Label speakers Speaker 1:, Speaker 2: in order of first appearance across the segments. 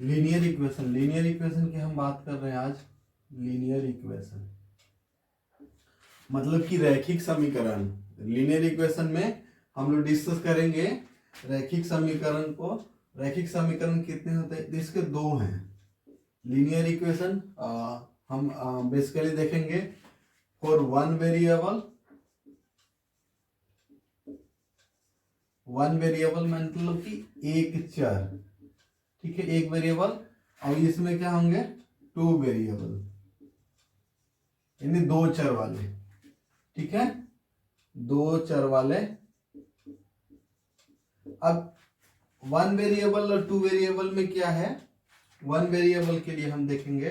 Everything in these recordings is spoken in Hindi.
Speaker 1: लीनियर इक्वेशन की हम बात कर रहे हैं आज। लीनियर इक्वेशन मतलब कि रैखिक समीकरण। लीनियर इक्वेशन में हम लोग डिस्कस करेंगे रैखिक समीकरण को। रैखिक समीकरण कितने होते हैं? इसके दो हैं। लीनियर इक्वेशन हम बेसिकली देखेंगे फॉर वन वेरिएबल मतलब कि एक चर, ठीक है, एक वेरिएबल। और इसमें क्या होंगे? टू वेरिएबल, यानी दो चर वाले, ठीक है, दो चर वाले। अब वन वेरिएबल और टू वेरिएबल में क्या है? वन वेरिएबल के लिए हम देखेंगे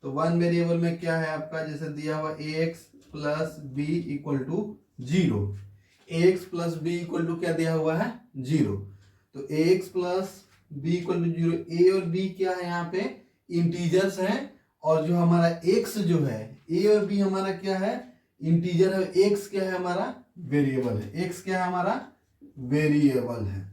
Speaker 1: तो वन वेरिएबल में क्या है आपका, जैसे दिया हुआ ax plus b equal to 0। ax plus b equal to क्या दिया हुआ है? 0। तो ax plus b equal to 0। A और बी क्या है यहाँ पे? इंटीजर्स हैं। और जो हमारा x जो है, a और b हमारा क्या है? इंटीजर है। x क्या है हमारा? वेरिएबल है। x क्या है हमारा? वेरिएबल है,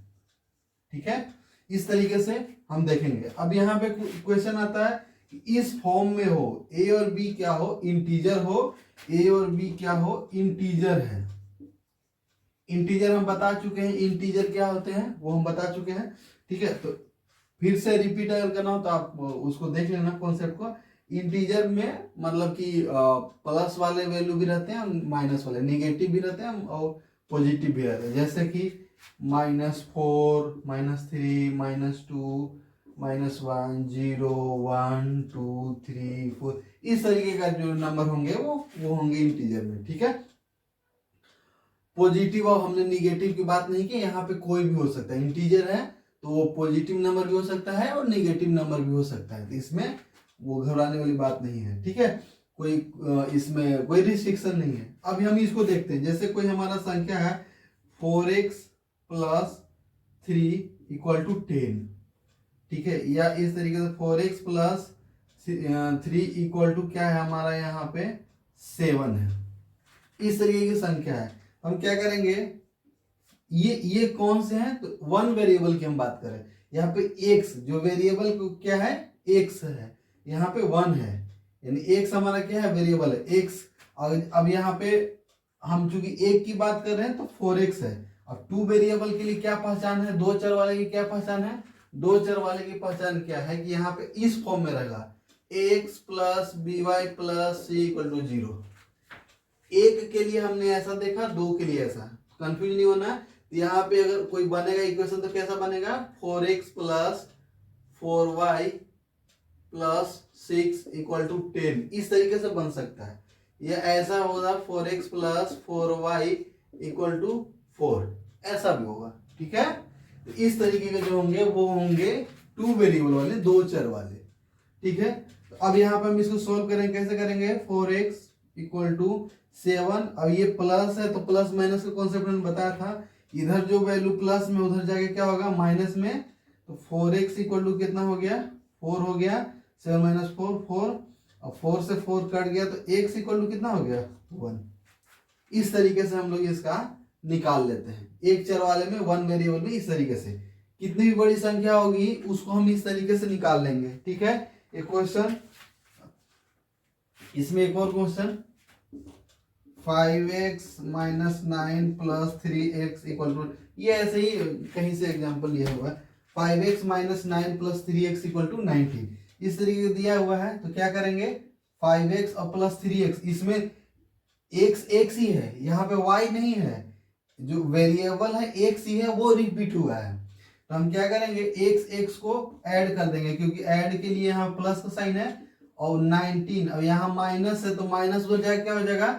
Speaker 1: ठीक है। इस तरीके से हम देखेंगे। अब यहाँ पे क्वेश्चन आता है कि इस फॉर्म में हो, a और b क्या हो? इंटीजर हो। a और b क्या हो? इंटीजर है। इंटीजर हम बता चुके हैं, इंटीजर क्या होते हैं वो हम बता चुके हैं, ठीक है। तो फिर से रिपीट अगर करना हो तो आप उसको देख लेना कॉन्सेप्ट को। इंटीजर में मतलब कि प्लस वाले वैल्यू भी रहते हैं, माइनस वाले, निगेटिव भी रहते हैं और पॉजिटिव भी रहते हैं। जैसे कि -4, -3, -2, -1, 0, 1, 2, 3, 4, इस तरीके का जो नंबर होंगे वो होंगे इंटीजर में, ठीक है। पॉजिटिव और हमने निगेटिव की बात नहीं की, यहाँ पे कोई भी हो सकता है। इंटीजर है तो वो पॉजिटिव नंबर भी हो सकता है और नेगेटिव नंबर भी हो सकता है। तो इसमें वो घबराने वाली बात नहीं है, ठीक है। कोई इसमें कोई रिस्ट्रिक्शन नहीं है। अब हम इसको देखते हैं। जैसे कोई हमारा संख्या है 4x प्लस 3 इक्वल टू 10, ठीक है, या इस तरीके से 4x प्लस 3 इक्वल टू क्या है हमारा यहाँ पे? 7 है। इस तरीके की संख्या है। हम क्या करेंगे? ये कौन से हैं? तो वन वेरिएबल की हम बात करें। यहाँ पे x जो वेरिएबल को क्या है? x है। यहाँ पे 1 है, यानी x हमारा क्या है? वेरिएबल है x। अब यहाँ पे हम चूंकि एक की बात कर रहे हैं तो 4x है। अब टू वेरिएबल के लिए क्या पहचान है? दो चर वाले की क्या पहचान है? दो चर वाले की पहचान क्या है कि यहाँ पे इस फॉर्म में रहेगा ax plus by plus c equal to 0। एक के लिए हमने ऐसा देखा, दो के लिए ऐसा, कंफ्यूज नहीं होना। यहाँ पे अगर कोई बनेगा इक्वेशन तो कैसा बनेगा? 4x plus 4y plus 6 equal to 10, इस तरीके से बन सकता है। या ऐसा होगा 4x plus 4y equal to 4, ऐसा भी होगा, ठीक है। तो इस तरीके के जो होंगे वो होंगे टू वेरिएबल वाले, दो चर वाले, ठीक है। तो अब यहाँ पे हम इसको सोल्व करेंगे। कैसे करेंगे? 4x equal to 7। अब ये प्लस है तो प्लस माइनस का कॉन्सेप्ट मैंने बताया था। इधर जो वैल्यू प्लस में, उधर जाके क्या होगा? माइनस में। तो 4x इक्वल टू कितना हो गया? 4 हो गया। 7 माइनस 4, 4। अब 4 से 4 कट गया तो x इक्वल टू कितना हो गया? 1। इस तरीके से हम लोग इसका निकाल लेते हैं। एक चर वाले में, वन वेरिएबल में, इस तरीके से कितनी भी बड़ी संख्या होगी उसको हम इस तरीके से निकाल लेंगे, ठीक है। एक क्वेश्चन, इसमें एक और question, 5x minus 9 plus 3x equal to, ये ऐसे ही कहीं से एग्जांपल लिया हुआ है। 5x minus 9 plus 3x equal to 19, इस तरीके से दिया हुआ है। तो क्या करेंगे? 5x और प्लस 3x, इसमें x ही है, यहाँ पे y नहीं है। जो वेरिएबल है x ही है, वो रिपीट हुआ है। तो हम क्या करेंगे? x को ऐड कर देंगे, क्योंकि ऐड के लिए यहाँ प्लस का साइन है। और 19, अब यहाँ माइनस है तो माइनस हो जाएगा, क्या हो जाएगा?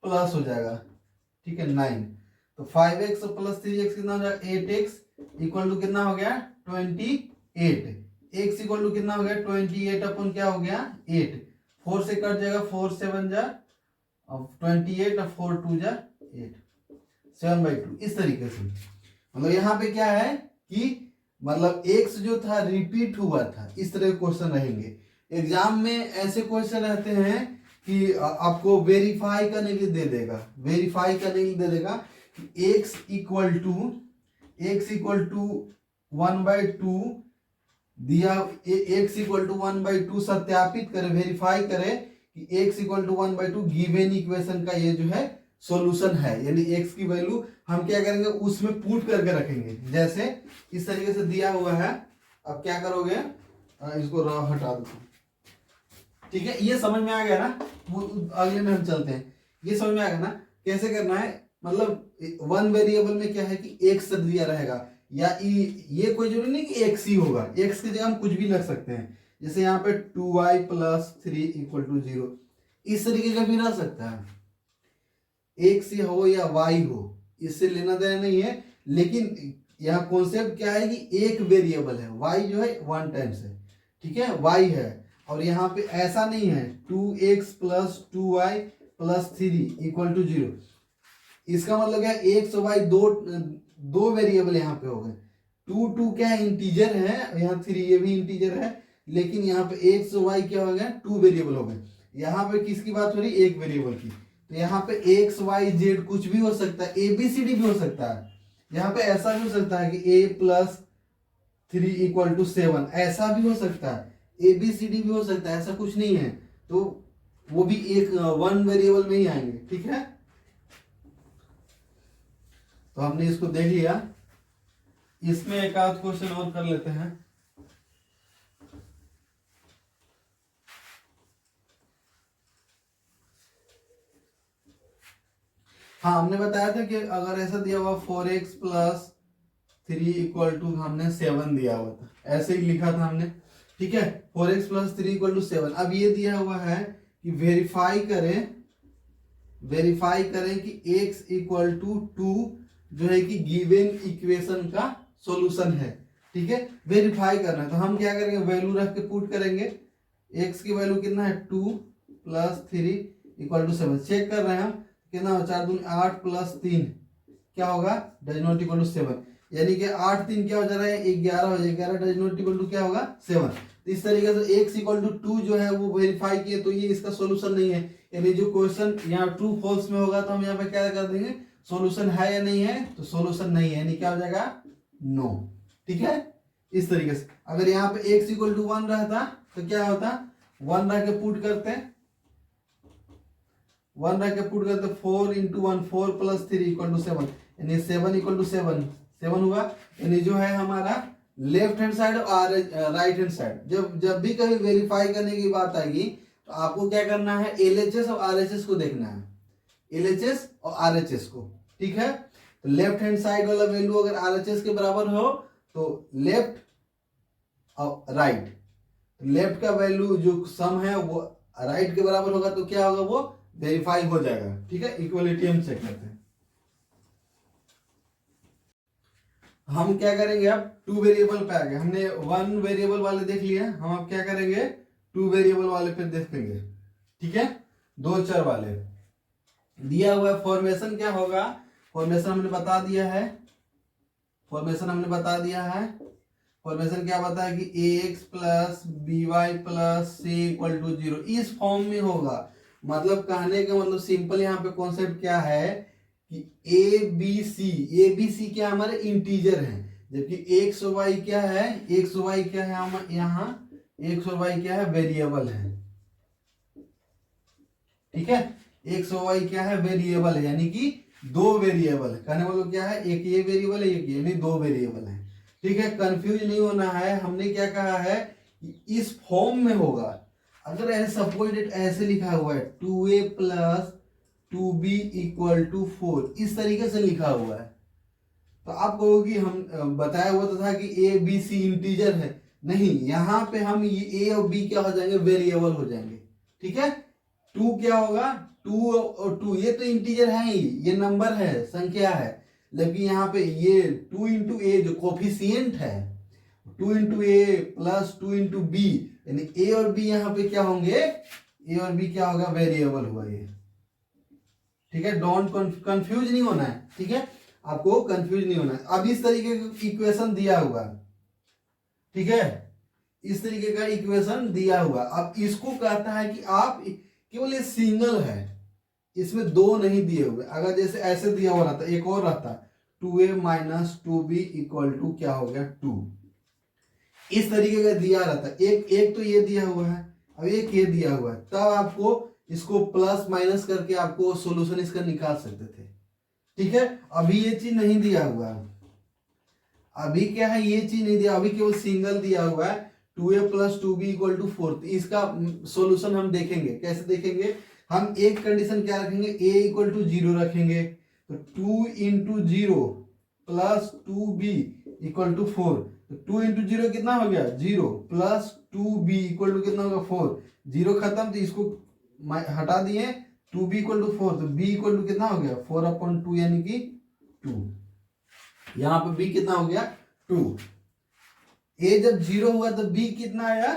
Speaker 1: प्लस हो जाएगा, ठीक है, 9। तो 5x प्लस 3x कितना हो जाएगा? 8x इक्वल टू कितना हो गया? 28। x इक्वल टू कितना हो गया? 28 अपन क्या हो गया? 8। 4 से कट जाएगा, 4 7 जा, अब 28 और 4 2 जा 8, 7/2। इस तरीके से मतलब यहाँ पे क्या है कि मतलब x जो था रिपीट हुआ था। इस तरह के क्वेश्चन रहेंगे एग्जाम में। ऐसे क्वेश्चन रहते हैं कि आपको वेरीफाई करने के लिए दे देगा, वेरीफाई करने के लिए दे देगा कि x इक्वल टू 1/2 दिया x इक्वल टू 1/2 सत्यापित करे, वेरीफाई करे कि x equal to 1/2 given equation का ये जो है सॉल्यूशन है, यानी x की वैल्यू हम क्या करेंगे उसमें पुट करके रखेंगे। जैसे इस तरीके से दिया हुआ है, अब क्या करोगे, इसको हटा दो। ठीक है, ये समझ में आ गया ना, वो अगले में हम चलते हैं। ये समझ में आ गया ना कैसे करना है, मतलब वन वेरिएबल में क्या है कि x दिया रहेगा, या ये कोई जरूरी नहीं कि x ही होगा, x की जगह हम कुछ भी लग सकते हैं। जैसे यहाँ पे 2y + 3 = 0, इस तरीके का भी रह सकता है, x हो या y हो, इससे लेना देना नहीं है। लेकिन यहाँ कॉन्सेप्ट क्या है कि एक वेरिएबल है, y जो है 1 टाइम्स है, ठीक है, y है, और यहाँ पे ऐसा नहीं है 2x + 2y + 3 = 0। इसका मतलब क्या, x और y दो वेरिएबल यहाँ पे हो गए। 2 क्या है, इंटीजर है, यहाँ 3 ये भी इंटीजर है, लेकिन यहाँ पे x और y क्या हो गया, 2 वेरिएबल हो गए। यहाँ पे किसकी बात हो रही, एक वेरिएबल की। तो यहाँ पे x y z कुछ भी हो सकता है, ABCD भी हो सकता है। यहाँ पे ऐसा भी हो सकता है कि a + 3 = 7, ऐसा भी हो सकता है, ABCD भी हो सकता है, ऐसा कुछ नहीं है। तो वो भी एक वन वेरिएबल में ही आएंगे, ठीक है। तो हमने इसको देख लिया, इसमें एक आध क्वेश्चन और कर लेते हैं। हाँ, हमने बताया था कि अगर ऐसा दिया हुआ 4x + 3 = हमने 7 दिया हुआ था, ऐसे ही लिखा था हमने, ठीक है। 4x + 3 = 7। अब ये दिया हुआ है कि वेरीफाई करें कि x = 2 जो है कि गिवन इक्वेशन का सॉल्यूशन है, ठीक है। वेरीफाई करना है तो हम क्या करेंगे, वैल्यू रख के पुट करेंगे। x की वैल्यू कितना है, 2 + 3 = 7। चेक कर रहे हैं हम, कितना हो, 4 दूनी 8 + 3 क्या होगा, डज नॉट इक्वल टू 7, यानी कि 8 3 क्या हो जा रहा है, 11 हो जाएगा, 11 डज नॉट इक्वल टू क्या होगा, 7। तो इस तरीके से x = 2 जो है वो वेरीफाई किए, तो ये इसका सॉल्यूशन नहीं है, यानी जो क्वेश्चन यहाँ ट्रू फॉल्स में होगा तो हम यहाँ पे क्या कर देंगे, सॉल्यूशन है या नहीं है, तो सॉल्यूशन नहीं है, यानी क्या हो जाएगा, नो, ठीक है। इस तरीके से अगर यहाँ पे x = 1 रहता तो क्या होता, 1 रख के पुट करते, 1 रख के पुट करते, 4 × 1 4 + 3 = 7, यानी 7 = 7 हुआ। यानी जो है हमारा लेफ्ट हैंड साइड और राइट हैंड साइड, जब भी कभी वेरीफाई करने की बात आएगी तो आपको क्या करना है, LHS और RHS को देखना है, LHS और RHS को, ठीक है। तो लेफ्ट हैंड साइड वाला वैल्यू अगर RHS के बराबर हो तो लेफ्ट और राइट, लेफ्ट का वैल्यू जो सम है वो राइट के बराबर होगा तो क्या होगा, वो वेरीफाई हो जाएगा, ठीक है। इक्वलिटी हम चेक करते हैं। हम क्या करेंगे, अब 2 वेरिएबल पे आ गए, हमने 1 वेरिएबल वाले देख लिए, हम अब क्या करेंगे 2 वेरिएबल वाले पे देखेंगे, ठीक है। 2 चर वाले दिया हुआ फॉर्मेशन क्या होगा, फॉर्मेशन हमने बता दिया है, फॉर्मेशन क्या बता है कि ax + by + c = 0 इस फॉर्म में होगा। मतलब कहने का मतलब सिंपल यहाँ पे कॉन्सेप्ट क्या है कि ABC क्या हमारे इंटीजर हैं, जबकि x और y क्या है, हम यहाँ x और y क्या है, वेरिएबल है, ठीक है। x और y क्या है, वेरिएबल है, यानी कि 2 वेरिएबल है। कहने वालों क्या है, एक ये वेरिएबल है, एक ये, यानी 2 वेरिएबल है, ठीक है। कंफ्यूज नहीं होना है, हमने क्या कहा है इस फॉर्म में होगा। अगर ऐसे सपोज ऐसे लिखा हुआ है 2a + 2b = 4, इस तरीके से लिखा हुआ है तो आप कहोगे हम बताया हुआ था कि a b c इंटीजर है, नहीं, यहाँ पे हम ये a और b क्या हो जाएंगे, वेरिएबल हो जाएंगे, ठीक है। 2 क्या होगा, 2 और 2 ये तो इंटीजर है ही, ये नंबर है, संख्या है, लेकिन यहाँ पे ये 2 × a जो कोफिशिएंट है, 2 × a + 2 × b, यानी a और b यहाँ पे क्या होंगे, a और b क्या होगा, वेरिएबल हुआ ये, ठीक है। डोंट कंफ्यूज नहीं होना है, ठीक है, आपको कंफ्यूज नहीं होना है। अब इस तरीके का इक्वेशन दिया हुआ, ठीक है, इस तरीके का इक्वेशन दिया हुआ, अब इसको कहता है कि आप केवल ये सिंगल है, इसमें 2 नहीं दिए हुए। अगर जैसे ऐसे दिया हुआ रहता, एक और रहता 2a - 2b = क्या हो गया, 2, इस तरीके का दिया रहता है, एक तो ये दिया हुआ है, अब एक ये दिया हुआ है, तब आपको इसको प्लस माइनस करके आपको सॉल्यूशन इसका निकाल सकते थे। ठीक है, अभी ये चीज नहीं दिया हुआ है, अभी क्या है, ये चीज नहीं दिया, अभी केवल सिंगल दिया हुआ है 2a plus 2b equal to 4। इसका सॉल्यूशन हम देखेंगे, कैसे देखेंगे, हम एक कंडीशन क्या रखेंगे, a इक्वल टू 0 रखेंगे, तो 2 into 0 plus 2b equal to 4, तो 2 इंटू 0 कितना हो गया 0, प्लस 2b इक्वल टू कितना होगा 4, 0 खत्म, तो इसको हटा दिए, 2b इक्वल टू 4, तो b इक्वल टू कितना हो गया 4/2 यानी कि 2। यहां पे b कितना हो गया 2। a जब 0 हुआ तो b कितना आया,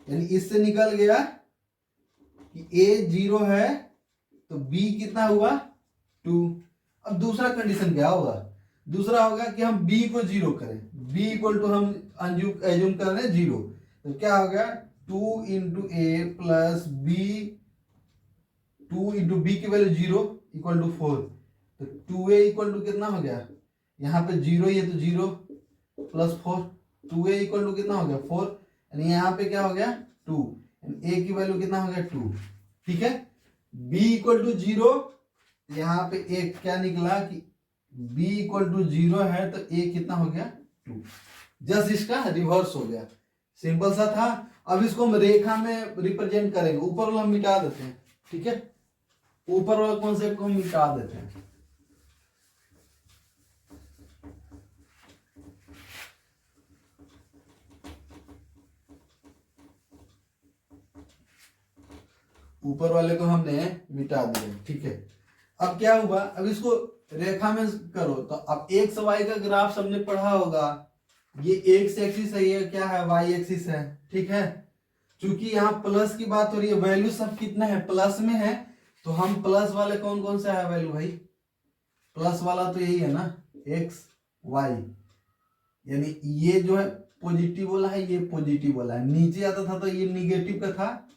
Speaker 1: यानी इससे निकल गया कि a 0 है तो b कितना हुआ 2। अब दूसरा कंडीशन क्या होगा, दूसरा होगा कि हम b को 0 करें, b इक्वल टू हम एज्यूम कर रहे हैं 0, तो क्या हो गया 2 इंटू ए प्लस बी, 2 इंटू बी की वैल्यू 0 इक्वल टू 4, तो 2a इक्वल टू कितना हो गया, यहाँ पे 0 ही है तो 0 प्लस 4, 2a इक्वल टू कितना हो गया 4, यानी यहाँ पे क्या हो गया 2, a की वैल्यू कितना हो गया 2। ठीक है, b इक्वल टू 0, यहाँ पे एक क्या निकला कि b इक्वल टू 0 है तो a कितना हो गया 2, जस्ट इसका रिवर्स हो गया, सिंपल सा था। अब इसको हम रेखा में रिप्रेजेंट करेंगे, ऊपर वाला हम मिटा देते हैं। ठीक है, ऊपर वाला कॉन्सेप्ट को हम मिटा देते हैं। ऊपर वाले को हमने मिटा दिया। ठीक है, अब क्या हुआ, अब इसको रेखा में करो, तो अब एक्स वाई का ग्राफ सबने पढ़ा होगा, ये एक्स एक्सिस है, ये क्या है वाई एक्सिस है। ठीक है, चूंकि यहाँ प्लस की बात हो रही है, वैल्यू सब कितना है प्लस में है, तो हम प्लस वाले कौन कौन सा है वैल्यू भाई, प्लस वाला तो यही है ना एक्स वाई, यानी ये जो है पॉजिटिव वाला है, ये पॉजिटिव वाला है, नीचे आता था तो ये निगेटिव का था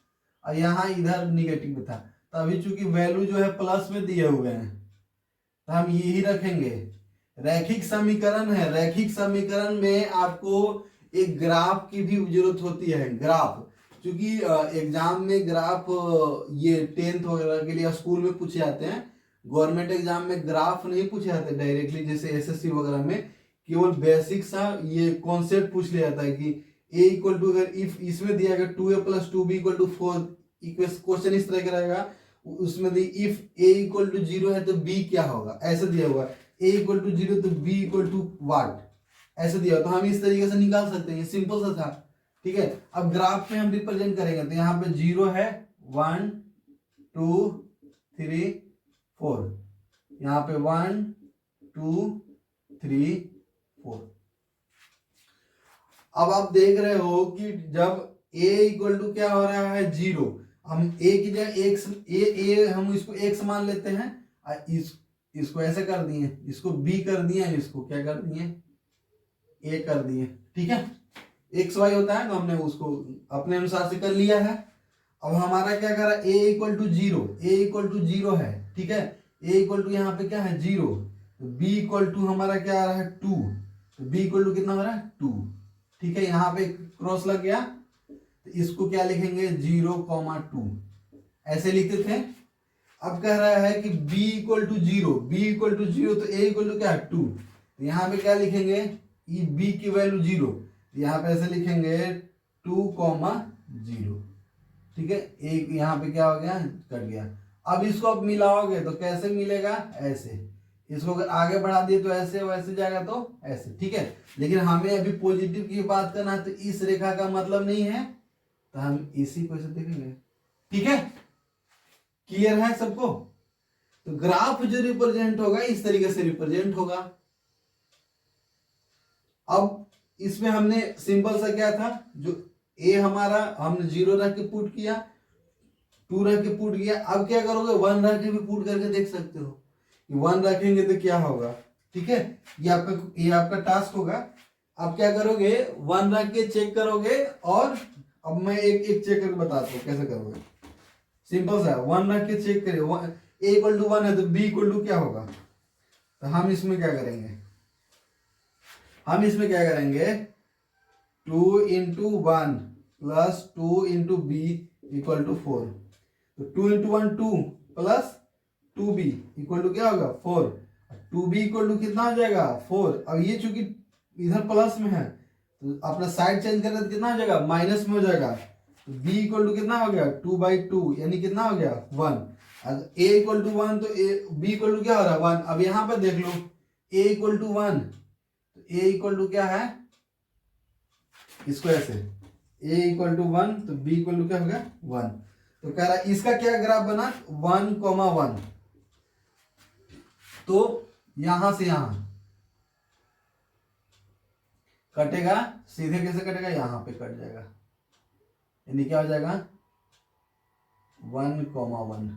Speaker 1: और यहाँ इधर निगेटिव था, तो अभी चूंकि वैल्यू जो है प्लस में दिए हुए हैं तो हम यही रखेंगे। रैखिक समीकरण है, रैखिक समीकरण में आपको एक ग्राफ की भी जरूरत होती है, ग्राफ, क्योंकि एग्जाम में ग्राफ ये 10th वगैरह के लिए स्कूल में पूछे जाते हैं, गवर्नमेंट एग्जाम में ग्राफ नहीं पूछे जाते डायरेक्टली, जैसे एसएससी वगैरह में केवल बेसिक सा ये कॉन्सेप्ट पूछ लिया जाता है कि a इक्वल टू, अगर इफ इसमें दिया गया 2a plus 2b equal to 4, question इस तरह का रहेगा, उसमें दी इफ a इक्वल टू 0 है तो b क्या होगा, ऐसे दिया हुआ है, a इक्वल टू 0 तो b इक्वल टू व्हाट, ऐसे दिया, तो हम इस तरीके से निकाल सकते हैं, सिंपल सा था। ठीक है, अब ग्राफ में हम रिप्रेजेंट करेंगे, तो यहाँ पे 0 है, 1 2 3 4, यहाँ पे 1 2 3 4। अब आप देख रहे हो कि जब a इक्वल टू क्या हो रहा है 0, हम a की जगह a हम इसको x मान लेते हैं, इसको ऐसे कर दिए, इसको b कर दिए, इसको क्या कर दिए a कर दिए। ठीक है, एक्स वाई होता है तो हमने उसको अपने अनुसार से कर लिया है। अब हमारा क्या कर रहा है, a equal to 0, a equal to 0 है। ठीक है, a इक्वल टू यहाँ पे क्या है 0, तो b इक्वल टू हमारा क्या आ रहा है 2, तो b इक्वल टू कितना हो रहा है 2। ठीक है, यहाँ पे क्रॉस लग गया, तो इसको क्या लिखेंगे 0,2 ऐसे लिखते थे। अब कह रहा है कि b equal to 0, b equal to 0 तो a इक्वल टू क्या है 2, तो यहाँ पे क्या लिखेंगे, ये b की वैल्यू 0, यहाँ पे ऐसे लिखेंगे 2,0। ठीक है, एक यहाँ पे क्या हो गया कट गया। अब इसको अब मिलाओगे तो कैसे मिलेगा, ऐसे, इसको अगर आगे बढ़ा दिए तो ऐसे, वैसे जाएगा तो ऐसे। ठीक है, लेकिन हमें अभी पॉजिटिव की बात करना है, तो इस रेखा का मतलब नहीं है, तो हम इसी को ऐसे देखेंगे। ठीक है, क्लियर है सबको, तो ग्राफ जो रिप्रेजेंट होगा इस तरीके से रिप्रेजेंट होगा। अब इसमें हमने सिंपल सा क्या था, जो a हमारा हमने 0 रख के पुट किया, 2 रख के पुट किया, अब क्या करोगे 1 रख के भी पुट करके देख सकते हो, 1 रखेंगे तो क्या होगा। ठीक है, ये आपका टास्क होगा। अब क्या करोगे 1 रख के चेक करोगे, और अब मैं एक एक चेक करके बताता हूँ कैसे करोगे। सिंपल सा 1 रख के चेक करिए, a इक्वल टू 1 है तो b इक्वल टू क्या होगा, तो हम इसमें क्या करेंगे, 2 into 1 plus 2 into b equal to 4। तो 2 into 1 2 plus 2b equal to क्या होगा 4। 2b इक्वल टू कितना हो जाएगा 4। अब ये चूंकि इधर प्लस में है तो अपना साइड चेंज करें तो कितना हो जाएगा माइनस में हो जाएगा। तो b इक्वल टू कितना हो गया 2/2 यानी कितना हो गया 1। अगर a इक्वल टू 1 तो b इक्वल टू क्या हो रहा है 1। अब यहाँ पर देख लो a इक्वल टू 1 तो a इक्वल टू क्या है इसको ऐसे a इक्वल टू 1 तो b इक्वल टू क्या हो गया 1। तो कह रहा है इसका क्या ग्राफ बना 1,1। तो यहां से यहां कटेगा सीधे कैसे कटेगा यहां पे कट जाएगा यानी क्या हो जाएगा 1,1।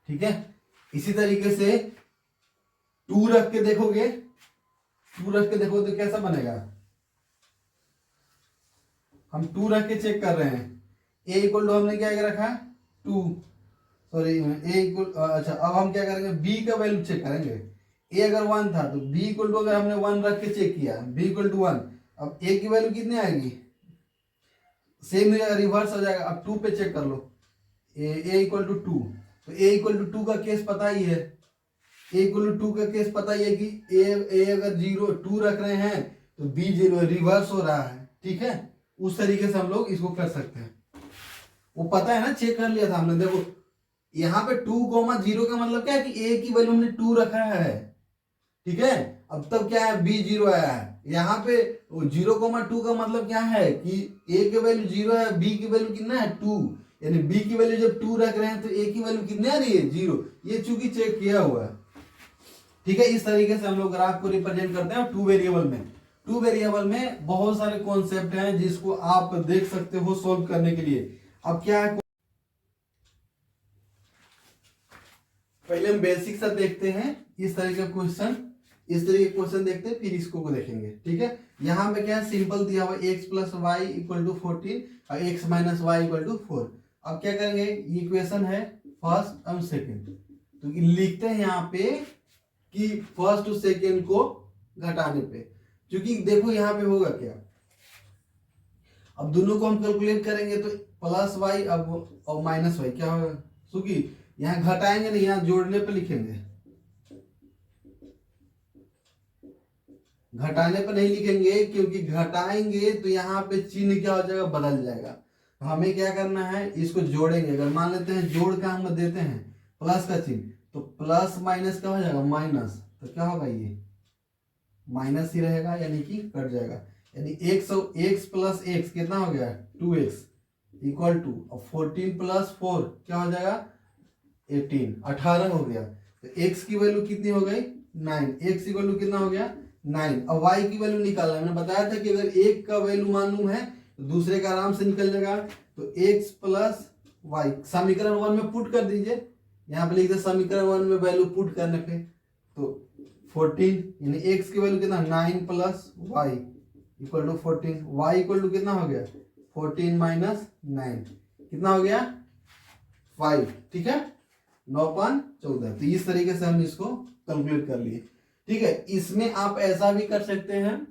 Speaker 1: ठीक है। इसी तरीके से 2 रख के देखोगे 2 रख के देखोगे तो कैसा बनेगा। हम 2 रख के चेक कर रहे हैं a इक्वल टू हमने क्या रखा 2 सॉरी a इक्वल अच्छा अब हम क्या करेंगे b का वैल्यू चेक करेंगे। a अगर 1 था तो b इक्वल टू अगर हमने 1 रख के चेक किया b इक्वल टू 1 अब a की वैल्यू कितनी आएगी सेम हो जाएगा रिवर्स हो जाएगा। अब 2 पे चेक कर लो a इक्वल टू 2 तो a इक्वल टू 2 का केस पता ही है a इक्वल टू 2 का केस पता ही है कि a अगर 2 रख रहे हैं तो b 0 रिवर्स हो रहा है। ठीक है उस तरीके से हम लोग इसको कर सकते हैं। वो पता है ना चेक कर लिया था हमने। देखो यहाँ पे 2,0 का मतलब क्या है कि a की वैल्यू हमने 2 रखा है। ठीक है अब तब क्या है b 0 आया है। यहाँ पे 0,2 का मतलब क्या है कि a की वैल्यू 0 है b की वैल्यू कितना है 2 यानी b की वैल्यू जब 2 रख रहे हैं तो a की वैल्यू कितनी आ रही है 0। ये चूंकि चेक किया हुआ है। ठीक है इस तरीके से हम लोग ग्राफ को रिप्रेजेंट करते हैं 2 वेरिएबल में। 2 वेरिएबल में बहुत सारे कॉन्सेप्ट हैं जिसको आप देख सकते हो सोल्व करने के लिए। अब क्या है पहले हम बेसिक सा देखते हैं इस तरह का क्वेश्चन देखते हैं फिर इसको को देखेंगे। ठीक है यहाँ पे क्या है सिंपल दिया हुआ x plus y equal to 14 और x minus y equal to 4। अब क्या करेंगे ये इक्वेशन है फर्स्ट और सेकेंड तो लिखते हैं यहाँ पे कि फर्स्ट और सेकेंड को घटाने पे क्योंकि देखो यहाँ पे होगा क्या अब दोनों को हम कैलकुलेट करेंगे तो प्लस वाई अब और माइनस वाई क्या होगा क्योंकि यहाँ घटाएंगे नहीं यहाँ जोड़ने पे लिखेंगे घटाने पे नहीं लिखेंगे क्योंकि घटाएंगे तो यहाँ पे चिन्ह क्या हो जाएगा बदल जाएगा। तो हमें क्या करना है इसको जोड़ेंगे। अगर मान लेते हैं जोड़ का हम देते हैं प्लस का चिन्ह तो प्लस माइनस क्या हो जाएगा माइनस तो क्या होगा ये माइनस ही रहेगा यानी कि कट जाएगा यानी x प्लस x कितना हो गया 2x इक्वल टू 14 प्लस 4 क्या हो जाएगा 18 हो गया। तो x की वैल्यू कितनी हो गई 9 x इक्वल टू कितना हो गया 9। अब y की वैल्यू निकालना मैंने बताया था कि अगर एक का वैल्यू मालूम है तो दूसरे का आराम से निकल जाएगा। तो x प्लस वाई समीकरण 1 में पुट कर दीजिए। यहाँ पे लिखते समीकरण 1 में वैल्यू पुट करने पे तो 14 यानी x की वैल्यू कितना 9 plus y equal to 14 y equal to कितना हो गया 14 माइनस 9 कितना हो गया 5। ठीक है 9/14। तो इस तरीके से हम इसको कैलकुलेट कर लिए। ठीक है इसमें आप ऐसा भी कर सकते हैं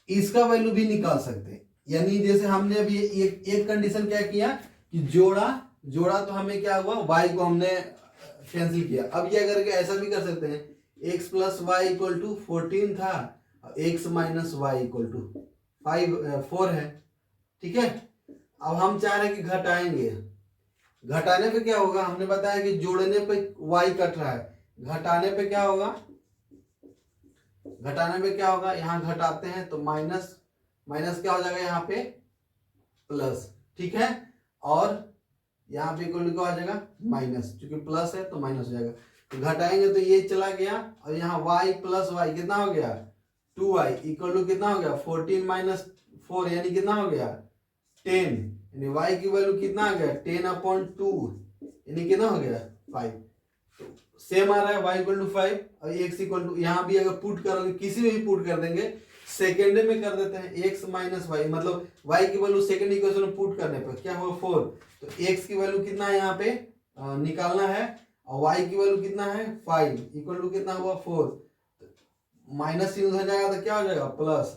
Speaker 1: इसका वैल्यू भी निकाल सकते हैं। यानी जैसे हमने अभी एक कंडीशन क्या किया कि जोड़ा तो हमें क्या हुआ y को हमने कैंसिल किया। अब ये अगर ऐसा भी कर सकते हैं x plus y equal to 14 था x minus y equal to 4 है। ठीक है अब हम चाह रहे हैं कि घटाएंगे। घटाने पे क्या होगा हमने बताया कि जोड़ने पे y कट रहा है घटाने पे क्या होगा यहाँ घटाते हैं तो माइनस क्या हो जाएगा यहाँ पे प्लस। ठीक है और यहाँ पे इक्वल क्या हो जाएगा माइनस क्योंकि प्लस है तो माइनस हो जाएगा। तो घटाएंगे तो ये चला गया और यहाँ y प्लस वाई कितना हो गया 2y इक्वल टू कितना हो गया 14 माइनस 4 यानी कितना हो गया 10 यानी y की वैल्यू कितना आ गया 10/2 यानी कितना हो गया 5। तो सेम आ रहा है y इक्वल टू 5 और x इक्वल टू यहाँ भी अगर पुट करोगे किसी में भी पुट कर देंगे सेकेंड में कर देते हैं x माइनस वाई मतलब y की वैल्यू सेकेंड इक्वेशन में पुट करने पर क्या होगा 4। तो x की वैल्यू कितना है यहाँ पे निकालना है और y की वैल्यू कितना है 5 इक्वल टू कितना हुआ 4 माइनस यूज हो जाएगा तो क्या हो जाएगा प्लस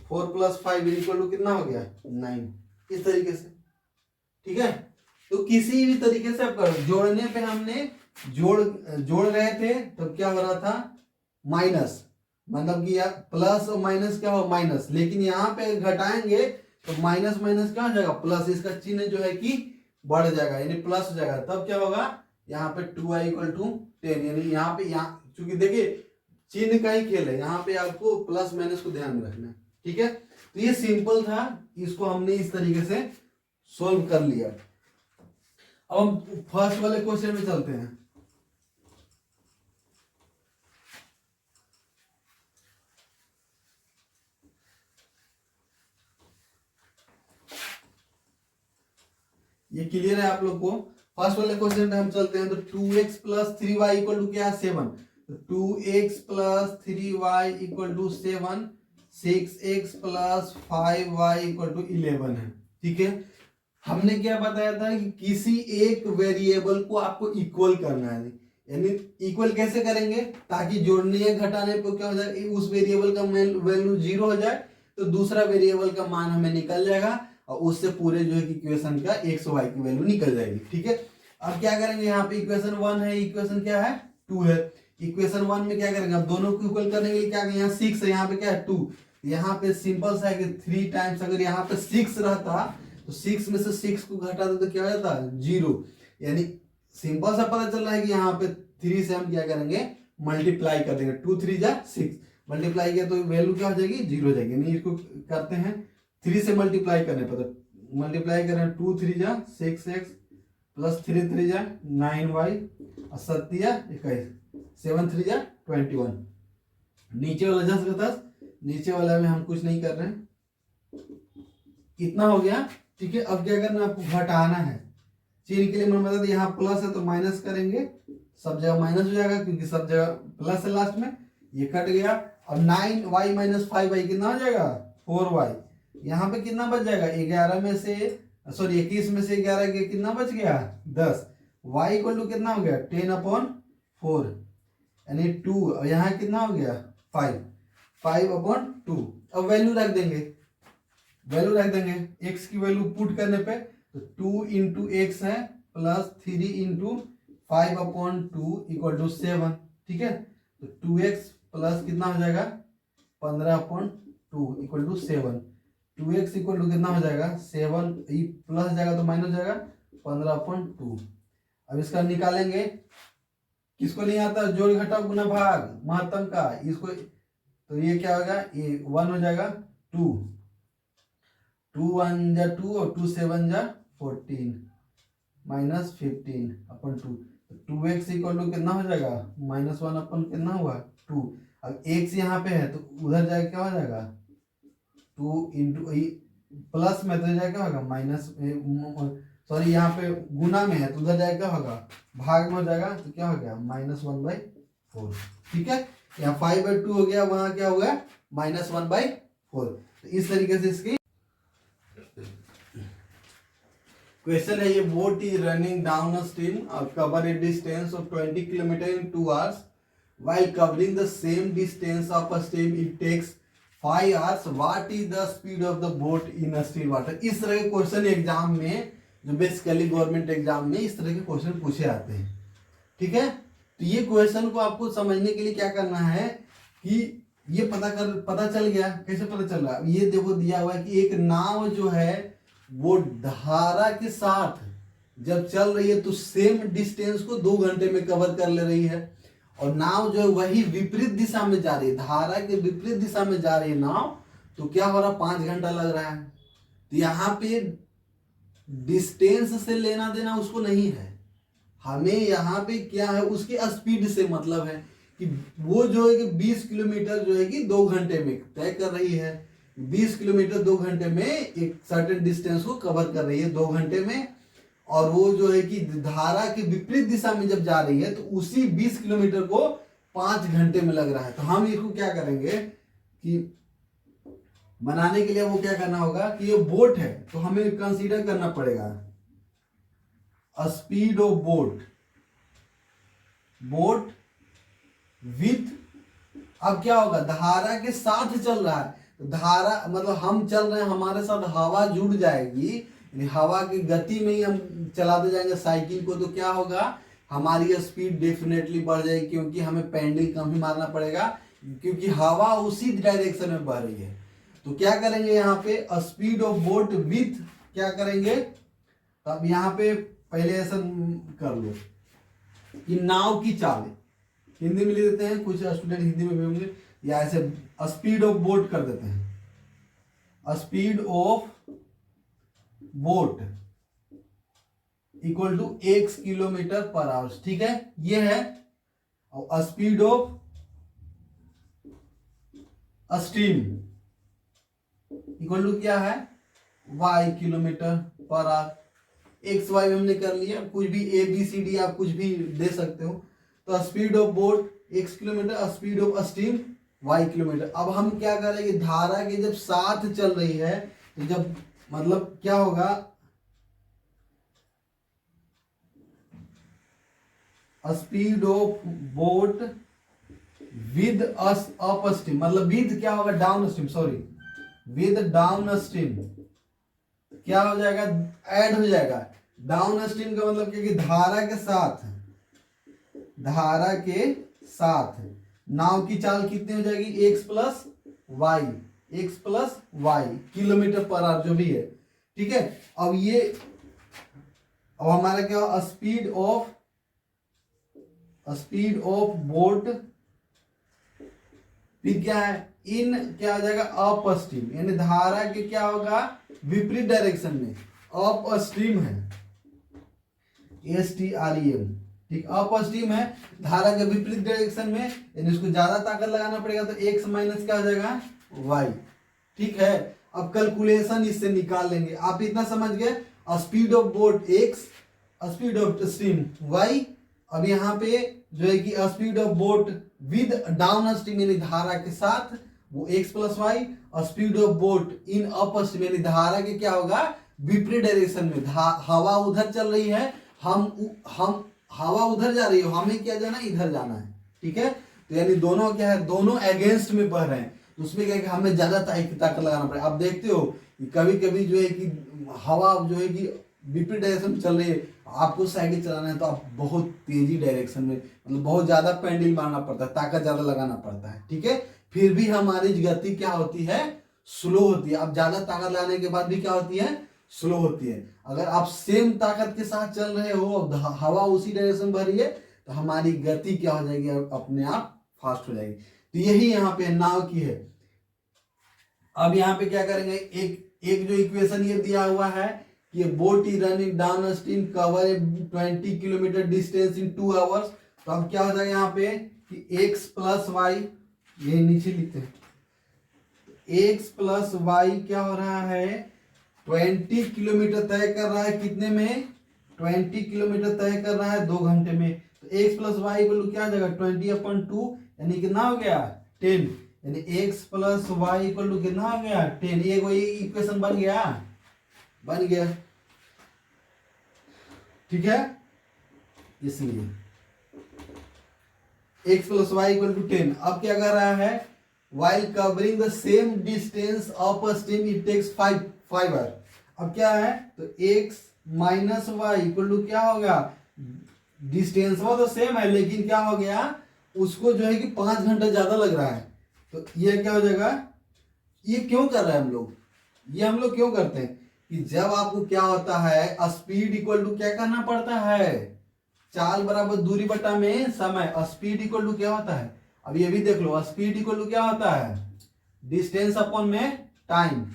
Speaker 1: 4 + 5 इक्वल टू कितना हो गया 9, इस तरीके से। ठीक है, तो किसी भी तरीके से आप जोड़ने पे हमने जोड़ रहे थे तब क्या हो रहा था माइनस, मतलब कि यार प्लस और माइनस क्या हो माइनस, लेकिन यहाँ पे घटाएंगे तो माइनस माइनस क्या हो जाएगा प्लस, इसका चिन्ह जो है कि बढ़ जाएगा यानी प्लस हो जाएगा। तब क्या होगा यहाँ पे 2i = 10, यानी यहाँ पे चूंकि देखिए चिन्ह का ही खेल है, यहाँ पे आपको प्लस माइनस को ध्यान में रखना है। ठीक है, तो ये सिंपल था, इसको हमने इस तरीके से सोल्व कर लिया। अब हम फर्स्ट वाले क्वेश्चन में चलते हैं। ये क्लियर है आप लोग को? फर्स्ट वाले क्वेश्चन पे हम चलते हैं। तो 2x + 3y = क्या 7, तो 2x + 3y = 7, 6x + 5y = 11 है। ठीक है, हमने क्या बताया था कि किसी एक वेरिएबल को आपको इक्वल करना है, यानी इक्वल कैसे करेंगे ताकि जोड़ने या घटाने पर क्या हो जाए उस वेरिएबल का वैल्यू 0 हो जाए, तो दूसरा वेरिएबल का मान हमें निकल जाएगा और उससे पूरे जो है कि इक्वेशन का x और y की वैल्यू निकल जाएगी। ठीक है, अब क्या करेंगे, यहाँ पे इक्वेशन 1 है, इक्वेशन क्या है 2 है। इक्वेशन 1 में क्या करेंगे, अब दोनों को इक्वल करने के लिए क्या करेंगे, यहाँ 6 है, यहाँ पे क्या है 2, यहाँ पे सिंपल सा है कि 3 टाइम्स अगर यहाँ पे 6 रहता तो 6 में से 6 को घटा दे तो क्या हो जाता 0, यानी सिंपल सा पता चल रहा है कि यहाँ पे 3 से हम क्या करेंगे मल्टीप्लाई कर देंगे, 2 3 जा 6 मल्टीप्लाई किया तो वैल्यू क्या हो जाएगी 0 हो जाएगी। यानी इसको करते हैं 3 से मल्टीप्लाई करने पर, तो मल्टीप्लाई करें 2 3 जा 6x + 3 3 जा 9y और 7 या 21, 7 3 जा 21, नीचे वाला 10 का 10, नीचे वाला में हम कुछ नहीं कर रहे हैं, इतना हो गया। ठीक है, अब क्या करना आपको घटाना है, चिन्ह के लिए मैंने बता दिया यहाँ प्लस है तो माइनस करेंगे, सब जगह माइनस हो जाएगा क्योंकि सब जगह प्लस है लास्ट में, ये कट गया। अब 9y - 5y कितना हो जाएगा 4y, यहाँ पे कितना बच जाएगा 11 में से 21 में से 11 के कितना बच गया 10, y = कितना हो गया 10/4 यानी 2, और यहाँ कितना हो गया 5/2। अब वैल्यू रख देंगे, x की वैल्यू पुट करने पे तो 2 × x है + 3 × 5/2 = 7। ठीक है, तो 2x प्लस कितना हो जाएगा 15/2 = 7, 2x = कितना हो जाएगा 7, प्लस जाएगा तो माइनस जाएगा 15/2। अब इसका निकालेंगे, किसको नहीं आता जोड़ घटा गुना भाग महत्तम का, इसको तो ये क्या होगा ये 1 हो जाएगा 2 1 जा 2 और 2 7 जा 14 -15/2, 2x = कितना हो जाएगा -1 अपन कितना हुआ 2। अब x यहाँ पे है तो उधर जाके क्या हो जाएगा 2 × प्लस में तो जाएगा होगा माइनस, सॉरी यहाँ पे गुना में है तो उधर जाएगा क्या होगा भाग में हो जाएगा, तो क्या हो गया -1/4। ठीक है, यहाँ 5/2 हो गया, वहां क्या हो गया -1/4। तो इस तरीके से इसकी क्वेश्चन है ये, boat is running down a stream और cover a distance of 20 kilometre in 2 hours, while covering the same distance of a stream it takes 5 hours. What is the speed of the boat in a still water? इस तरह के क्वेश्चन एग्जाम में, जो बेसिकली गवर्नमेंट एग्जाम में इस तरह के क्वेश्चन पूछे जाते हैं। ठीक है, तो ये क्वेश्चन को आपको समझने के लिए क्या करना है कि ये पता चल गया, कैसे पता चल रहा है, ये देखो दिया हुआ है कि एक नाव जो है वो धारा के साथ जब चल रही है तो सेम डिस्टेंस को 2 घंटे में कवर कर ले रही है, और नाव जो है वही विपरीत दिशा में जा रही है, धारा के विपरीत दिशा में जा रही है नाव, तो क्या हो रहा 5 घंटा लग रहा है। तो यहाँ पे डिस्टेंस से लेना देना उसको नहीं है, हमें यहाँ पे क्या है उसकी स्पीड से मतलब है कि वो जो है कि 20 किलोमीटर जो है कि 2 घंटे में तय कर रही है, 20 किलोमीटर 2 घंटे में एक सर्टेन डिस्टेंस को कवर कर रही है 2 घंटे में, और वो जो है कि धारा के विपरीत दिशा में जब जा रही है तो उसी 20 किलोमीटर को 5 घंटे में लग रहा है। तो हम इसको क्या करेंगे कि बनाने के लिए वो क्या करना होगा कि ये बोट है तो हमें कंसीडर करना पड़ेगा स्पीड ऑफ बोट विथ, अब क्या होगा धारा के साथ चल रहा है तो धारा मतलब हम चल रहे हैं, हमारे साथ हवा जुड़ जाएगी, यानी हवा की गति में ही हम चलाते जाएंगे साइकिल को, तो क्या होगा, हमारी स्पीड डेफिनेटली बढ़ जाएगी, क्योंकि हमें पेडल कम ही मारना पड़ेगा, क्योंकि हवा उसी डायरेक्शन में बह रही है। तो क्या करेंगे यहाँ पे, स्पीड ऑफ बोट विथ क्या करेंगे, तो अब यहाँ पे पहले ऐसा कर लो कि नाव की चाल, हिंदी में लिख देते हैं, कुछ स्टूडेंट हिंदी में भी होंगे, या ऐसे स्पीड ऑफ बोट कर देते हैं, speed of boat equal to x kilometre per hour, ठीक है, ये है। और speed of stream equal to क्या है, y kilometre per hour. X y हमने कर लिया, कुछ भी ए बी सी डी आप कुछ भी दे सकते हो। तो speed of boat x kilometre, speed of steam y kilometre. अब हम क्या करेंगे, धारा के जब साथ चल रही है, तो जब मतलब क्या होगा, speed of boat with up stream, मतलब विद क्या होगा, down stream, sorry with down stream क्या हो जाएगा, ऐड हो जाएगा। डाउन स्ट्रीम का मतलब क्या कि धारा के साथ, धारा के साथ नाव की चाल कितनी हो जाएगी, x plus y kilometre per hour जो भी है, ठीक है। अब ये अब हमारा क्या हो, स्पीड ऑफ बोट फिर क्या है, इन क्या आ जाएगा, अप स्ट्रीम, यानी धारा के क्या होगा, विपरीत डायरेक्शन में, अप स्ट्रीम है, STREM, ठीक, अप स्ट्रीम है, धारा के विपरीत डायरेक्शन में, यानी इसको ज्यादा ताकत लगाना पड़ेगा, तो x माइनस क्या हो जाएगा, y, ठीक है। अब कैलकुलेशन इससे निकाल लेंगे, आप इतना समझ गए, speed of boat x, speed of stream y। अब यहाँ पे जो है कि speed of boat with down stream यानी धारा के साथ वो x प्लस वाई, और speed of boat in up stream यानी धारा के क्या होगा, विपरीत डायरेक्शन में, हवा उधर चल रही है, हम हवा उधर जा रही है, हमें क्या जाना है, इधर जाना है, ठीक है। तो यानी दोनों क्या है, दोनों अगेंस्ट में बह रहे हैं, तो उसमें क्या है कि हमें ज्यादा ताकत लगाना पड़ेगा। आप देखते हो कभी कभी जो है कि हवा जो है कि विपरीत डायरेक्शन में चल रही है, आपको साइकिल चलाना है तो आप बहुत तेजी डायरेक्शन में, मतलब बहुत ज्यादा पेडल मारना पड़ता है, ताकत ज्यादा लगाना पड़ता है, ठीक है। फिर भी हमारी गति क्या होती है, स्लो होती है। अब ज्यादा ताकत लगाने के बाद भी क्या होती है, स्लो होती है। अगर आप सेम ताकत के साथ चल रहे हो, हवा उसी डायरेक्शन बह रही है, तो हमारी गति क्या हो जाएगी, अपने आप फास्ट हो जाएगी। तो यही यहाँ पे नाव की है। अब यहाँ पे क्या करेंगे, एक जो इक्वेशन ये दिया हुआ है कि boat is running down stream cover 20 kilometre distance in 2 hours. तो अब क्या हो जाएगा यहाँ पे कि x प्लस वाई, ये नीचे लिखते हैं, x प्लस वाई क्या हो रहा है, 20 किलोमीटर तय कर रहा है, कितने में, 20 किलोमीटर तय कर रहा है 2 घंटे में। तो x प्लस वाई इक्वल क्या हो जाएगा, 20/2 यानी कितना हो गया, 10, यानी x plus y equal to कितना हो गया, 10। ये कोई इक्वेशन बन गया, ठीक है। इसलिए x plus y equal to 10। अब क्या कर रहा है, while covering the same distance up stream it takes 5 hours। अब क्या है, तो x minus y equal to क्या होगा, डिस्टेंस वो तो सेम है, लेकिन क्या हो गया, उसको जो है कि 5 घंटा ज्यादा लग रहा है। तो ये क्या हो जाएगा, ये क्यों कर रहे हैं हम लोग, ये हम लोग क्यों करते हैं कि जब आपको क्या होता है, स्पीड इक्वल टू क्या करना पड़ता है, चाल बराबर दूरी बटा में समय। स्पीड इक्वल टू क्या होता है, अब ये भी देख लो, स्पीड इक्वल टू क्या होता है, डिस्टेंस अपॉन में टाइम।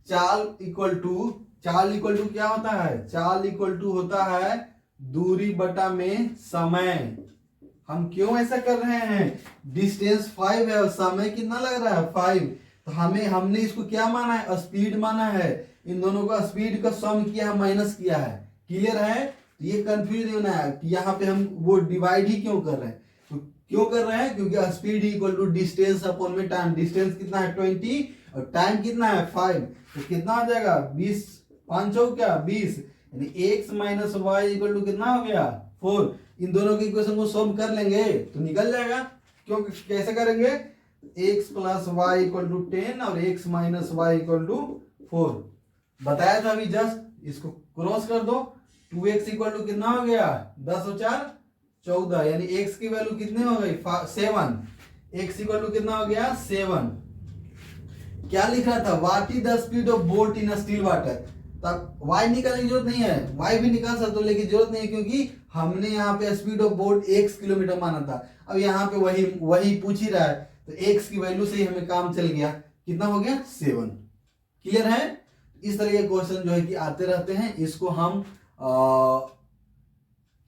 Speaker 1: चाल इक्वल टू क्या होता है, चाल इक्वल टू होता है दूरी बटा में समय। हम क्यों ऐसा कर रहे हैं, डिस्टेंस 5 है और समय कितना लग रहा है, 5। तो हमने इसको क्या माना है, स्पीड माना है, इन दोनों का स्पीड का सम किया है, माइनस किया है, क्लियर है। तो ये कंफ्यूज नहीं होना है कि यहाँ पे हम वो डिवाइड ही क्यों कर रहे हैं, तो क्यों कर रहे हैं, क्योंकि speed equal to distance upon में टाइम। डिस्टेंस कितना है 20 और टाइम कितना है 5, तो कितना हो जाएगा 20, 5 क्या 20, यानी x minus y equal to कितना हो गया 4। इन दोनों की इक्वेशन को सॉल्व कर लेंगे तो निकल जाएगा। क्यों, कैसे करेंगे, x plus y equal to 10 और x minus y equal to 4 बताया था अभी जस्ट। इसको क्रॉस कर दो, 2x इक्वल टू कितना हो गया, 10 और 4 14, यानी x की वैल्यू कितनी हो गई 7। x इक्वल टू कितना हो गया 7। क्या लिख रहा था, what is the speed of boat in still water. तब y निकालने की जरूरत नहीं है, y भी निकाल सकते हो लेकिन जरूरत नहीं है, क्योंकि हमने यहाँ पे speed of boat x kilometre माना था। अब यहाँ पे वही पूछ ही रहा है, तो x की वैल्यू से ही हमें काम चल गया। कितना हो गया 7। क्लियर है। इस तरह के क्वेश्चन जो है कि आते रहते हैं, इसको हम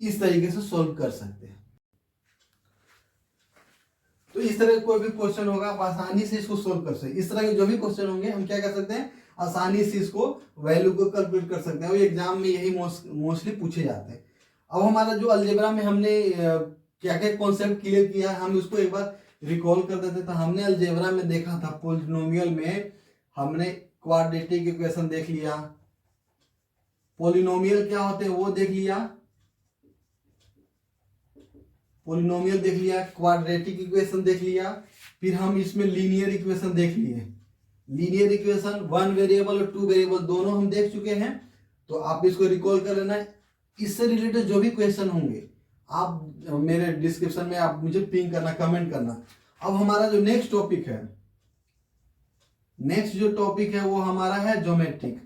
Speaker 1: इस तरीके से सोल्व कर सकते हैं। तो इस तरह कोई भी क्वेश्चन होगा आप आसानी से इसको सोल्व कर सकते हैं। इस तरह के जो भी क्वेश्चन होंगे हम क्या कर सकते हैं, आसानी से इसको वैल्यू को कैलकुलेट कर सकते हैं। और एग्जाम में यही मोस्टली पूछे जाते हैं। अब हमारा जो अलजेब्रा में हमने क्या क्या कॉन्सेप्ट क्लियर किया है, हम उसको एक बार रिकॉल कर देते। तो हमने अलजेब्रा में देखा था, पॉलिनोमियल में हमने क्वाड्रेटिक इक्वेशन देख लिया, पॉलिनोमियल क्या होते हैं वो देख लिया, पॉलिनोमियल देख लिया, क्वाड्रेटिक इक्वेशन देख लिया, फिर हम इसमें लीनियर इक्वेशन देख लिए। लीनियर इक्वेशन 1 वेरिएबल और 2 वेरिएबल दोनों हम देख चुके हैं। तो आप इसको रिकॉल कर लेना। इससे रिलेटेड जो भी क्वेश्चन होंगे आप मेरे डिस्क्रिप्शन में आप मुझे पिंग करना, कमेंट करना। अब हमारा जो नेक्स्ट टॉपिक है, नेक्स्ट जो टॉपिक है वो हमारा है ज्योमेट्रिक।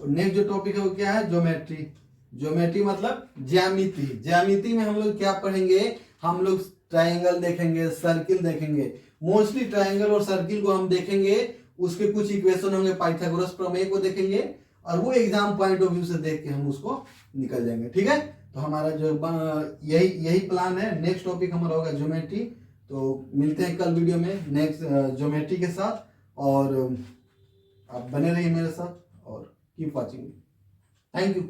Speaker 1: नेक्स्ट जो टॉपिक है वो क्या है, ज्योमेट्री। ज्योमेट्री मतलब ज्यामिति। ज्यामिति में हम लोग क्या पढ़ेंगे, हम लोग ट्रायंगल देखेंगे, सर्किल देखेंगे। मोस्टली ट्रायंगल और सर्किल को हम देखेंगे, उसके कुछ इक्वेशन होंगे, पाइथागोरस प्रमेय को देखेंगे, और वो एग्जाम पॉइंट ऑफ व्यू से देख के हम उसको निकल जाएंगे। ठीक है, तो हमारा जो यही प्लान है। नेक्स्ट टॉपिक हमारा होगा ज्योमेट्री। तो मिलते हैं कल वीडियो में नेक्स्ट ज्योमेट्री के साथ, और आप बने रहिए मेरे साथ और कीप वॉचिंग। Thank you.